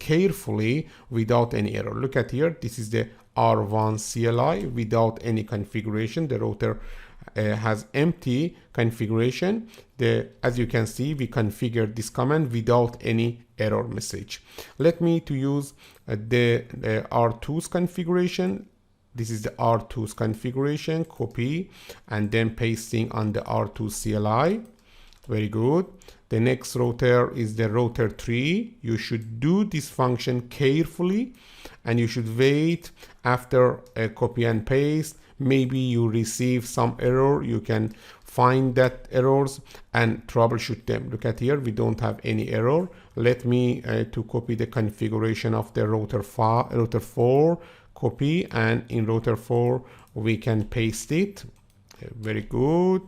carefully without any error. Look at here, this is the R1 CLI without any configuration. The router has empty configuration. As you can see, we configured this command without any error message. Let me to use the R2's configuration. This is the R2's configuration, copy and then pasting on the R2 CLI. Very good. The next router is the router 3. You should do this function carefully and you should wait after a copy and paste. Maybe you receive some error. You can find that errors and troubleshoot them. Look at here, we don't have any error. Let me to copy the configuration of the router 4, copy, and in router 4 we can paste it. Very good.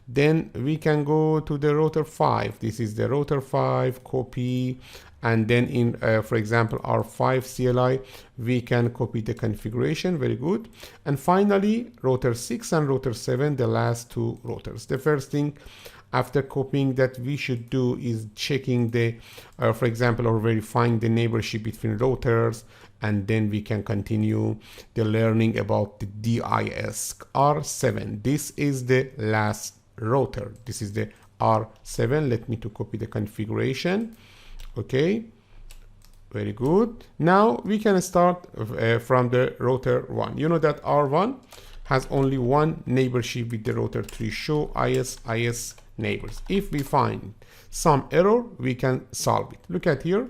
Then we can go to the router 5. This is the router 5, copy, and then in for example R5 CLI we can copy the configuration. Very good. And finally router 6 and router 7, the last two routers. The first thing after copying that we should do is checking the for example, or verifying the neighborship between routers, and then we can continue the learning about the DIS R7. This is the last router. This is the R7. Let me to copy the configuration. Okay, very good. Now we can start from the router 1. You know that R1 has only one neighborship with the router 3. Show IS neighbors. If we find some error, we can solve it. Look at here.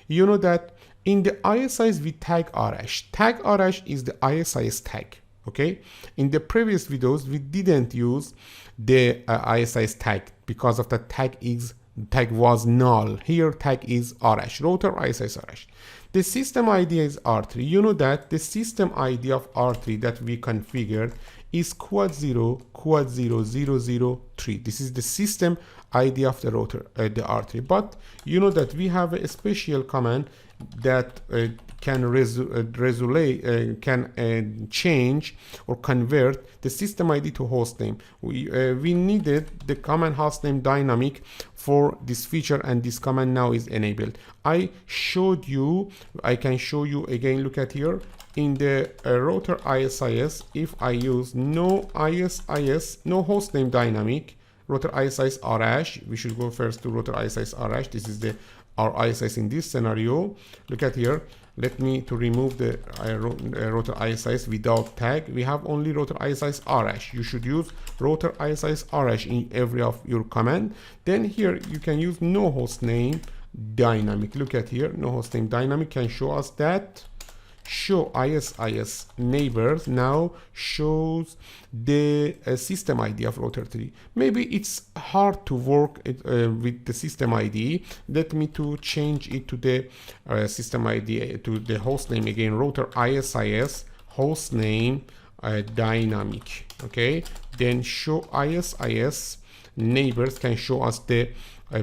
You know that in the ISIS we tag Arash. Tag Arash is the ISIS tag. Okay. In the previous videos we didn't use the ISIS tag because of the tag was null. Here tag is Arash, router ISIS Arash. The system ID is R3. You know that the system ID of R3 that we configured is quad 0 003. This is the system ID of the router, the R3. But you know that we have a special command that can change or convert the system ID to hostname. We needed the command hostname dynamic for this feature, and this command now is enabled. I showed you, I can show you again. Look at here in the router ISIS. If I use no ISIS, no hostname dynamic, router ISIS Arash, we should go first to router ISIS Arash. This is our ISIS in this scenario. Look at here. Let me to remove the router ISIS without tag. We have only router ISIS Arash. You should use router ISIS Arash in every of your command. Then here you can use no hostname dynamic. Look at here. No hostname dynamic can show us that show ISIS neighbors now shows the system ID of router 3. Maybe it's hard to work with the system ID. Let me to change it to the system ID, to the host name again, router ISIS host name dynamic. Okay, then show ISIS neighbors can show us the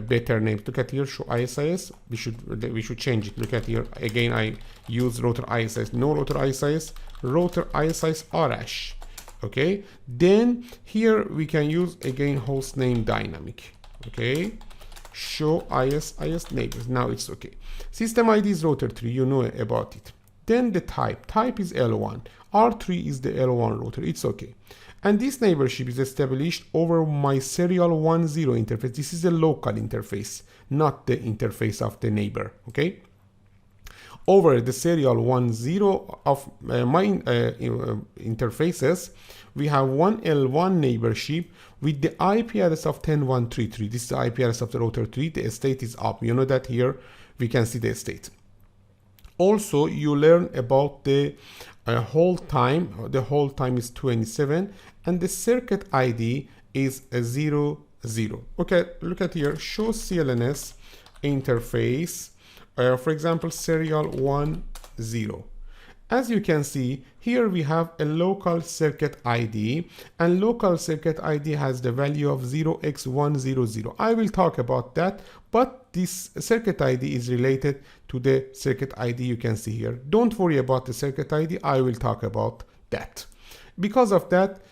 better name. Look at here, show ISIS. We should change it. Look at here again. I use router ISIS, no router ISIS, router ISIS Arash. Okay, then here we can use again host name dynamic. Okay, show ISIS neighbors. Now it's okay. System ID is router 3. You know about it. Then the type is L1. R3 is the L1 router. It's okay. And this neighborship is established over my serial 10 interface. This is a local interface, not the interface of the neighbor. Okay. Over the serial 10 of my interfaces, we have one L1 neighborship with the IP address of 10133. This is the IP address of the router 3. The state is up. You know that here we can see the state. Also, you learn about the hold time. The hold time is 27, and the circuit ID is 00. Okay, look at here. Show CLNS interface. For example, serial 10. As you can see, here we have a local circuit ID, and local circuit ID has the value of 0x100. I will talk about that, but this circuit ID is related to the circuit ID you can see here. Don't worry about the circuit ID. I will talk about that. Because of that,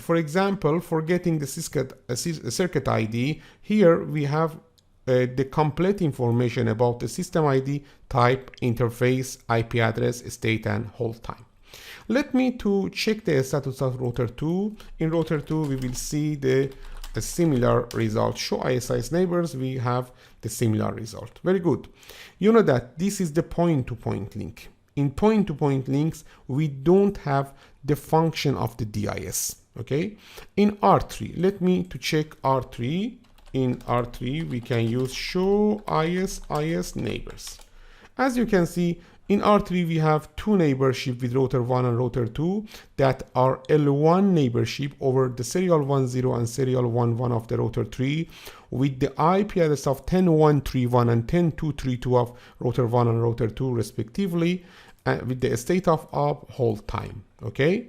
for example, for getting the circuit ID, here we have the complete information about the system ID, type, interface, IP address, state, and hold time. Let me to check the status of router 2. In router 2, we will see a similar result. Show ISIS neighbors, we have the similar result. Very good. You know that this is the point-to-point link. In point-to-point links, we don't have the function of the DIS. Okay. In R3, let me to check R3. In R3, we can use show ISIS neighbors. As you can see, in R3, we have two neighborship with router 1 and router 2 that are L1 neighborship over the serial 10 and serial 11 of the router 3 with the IP address of 10.131 and 10.232 of router 1 and router 2 respectively, with the state of hold time. Okay.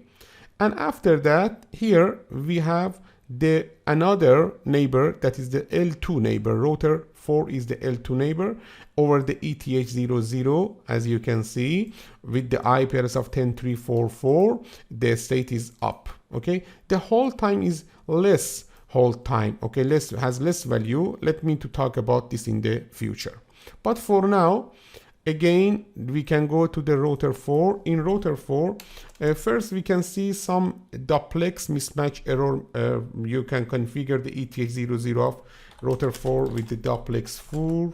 And after that, here we have the another neighbor that is the L2 neighbor. Router 4 is the L2 neighbor over the ETH00, as you can see, with the IP address of 10.344. The state is up. Okay, the hold time is less hold time. Okay, has less value. Let me to talk about this in the future. But for now, again, we can go to the router 4. In router 4, first we can see some duplex mismatch error. You can configure the ETH00 of router 4 with the duplex full,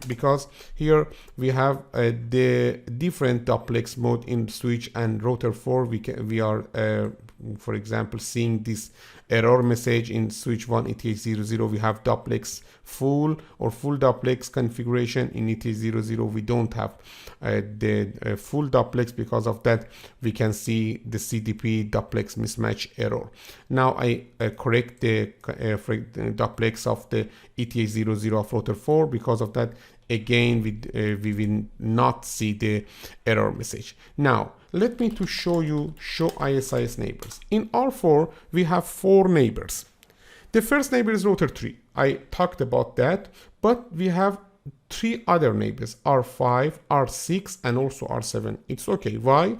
because here we have the different duplex mode in switch and router 4. We are for example seeing this error message in switch 1 ETH00. We have duplex full or full duplex configuration. In ETH00 we don't have the full duplex. Because of that, we can see the CDP duplex mismatch error. Now I correct the duplex of the ETH00 of router 4. Because of that, again we will not see the error message. Now let me to show you show ISIS neighbors. In R4 we have 4 neighbors. The first neighbor is router 3. I talked about that, but we have 3 other neighbors, R5, R6, and also R7. It's okay. Why?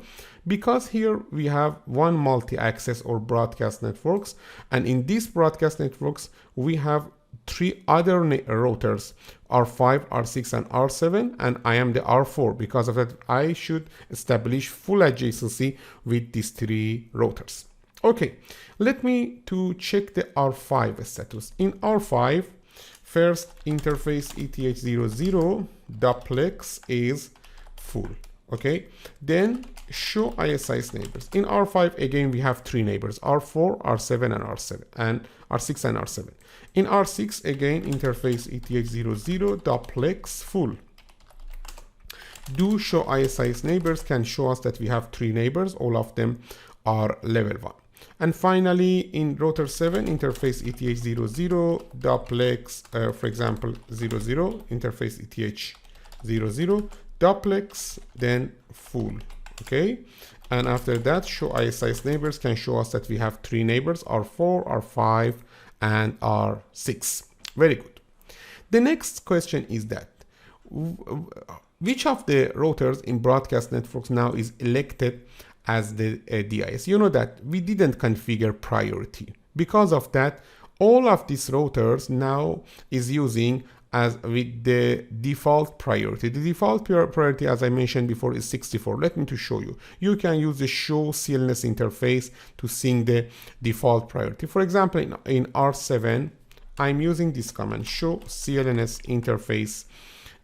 Because here we have one multi-access or broadcast networks, and in these broadcast networks we have 3 other routers, R5, R6, and R7, and I am the R4. Because of that, I should establish full adjacency with these 3 routers. Okay, let me to check the R5 status. In R5, first interface ETH00 duplex is full. Okay, then show ISIS neighbors. In R5, again, we have 3 neighbors, R4, R7, and R6 and R7. In R6, again, interface ETH00 duplex full. Do show ISIS neighbors can show us that we have 3 neighbors. All of them are level 1. And finally, in router 7, interface ETH00 duplex, for example, 00, interface ETH00 duplex, then full. Okay, and after that, show ISIS neighbors can show us that we have 3 neighbors, R4, R5, and R6. Very good. The next question is that which of the routers in broadcast networks now is elected as the DIS? You know that we didn't configure priority. Because of that, all of these routers now is using as with the default priority. The default priority, as I mentioned before, is 64. Let me to show you. You can use the show CLNS interface to see the default priority. For example, in R7, I'm using this command, show CLNS interface,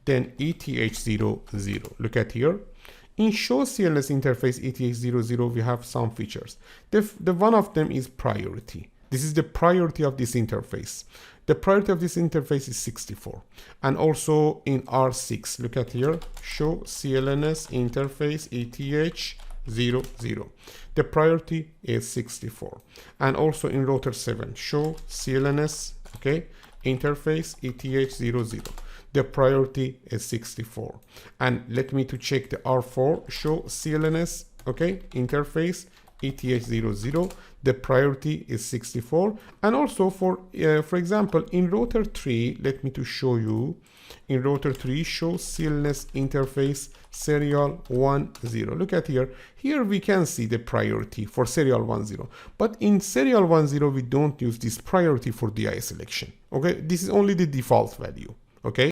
then ETH00. Look at here. In show CLNS interface ETH00, we have some features. The one of them is priority. This is the priority of this interface. The priority of this interface is 64. And also in R6, look at here, show CLNS interface ETH00. The priority is 64. And also in router 7, show CLNS, okay, interface ETH00. The priority is 64. And let me to check the R4, show CLNS, okay, interface ETH00, the priority is 64. And also for example, in router 3, let me to show you, in router 3, show CLNS interface serial 10. Look at here. Here we can see the priority for serial 10. But in serial 10, we don't use this priority for DI selection. Okay, this is only the default value. Okay.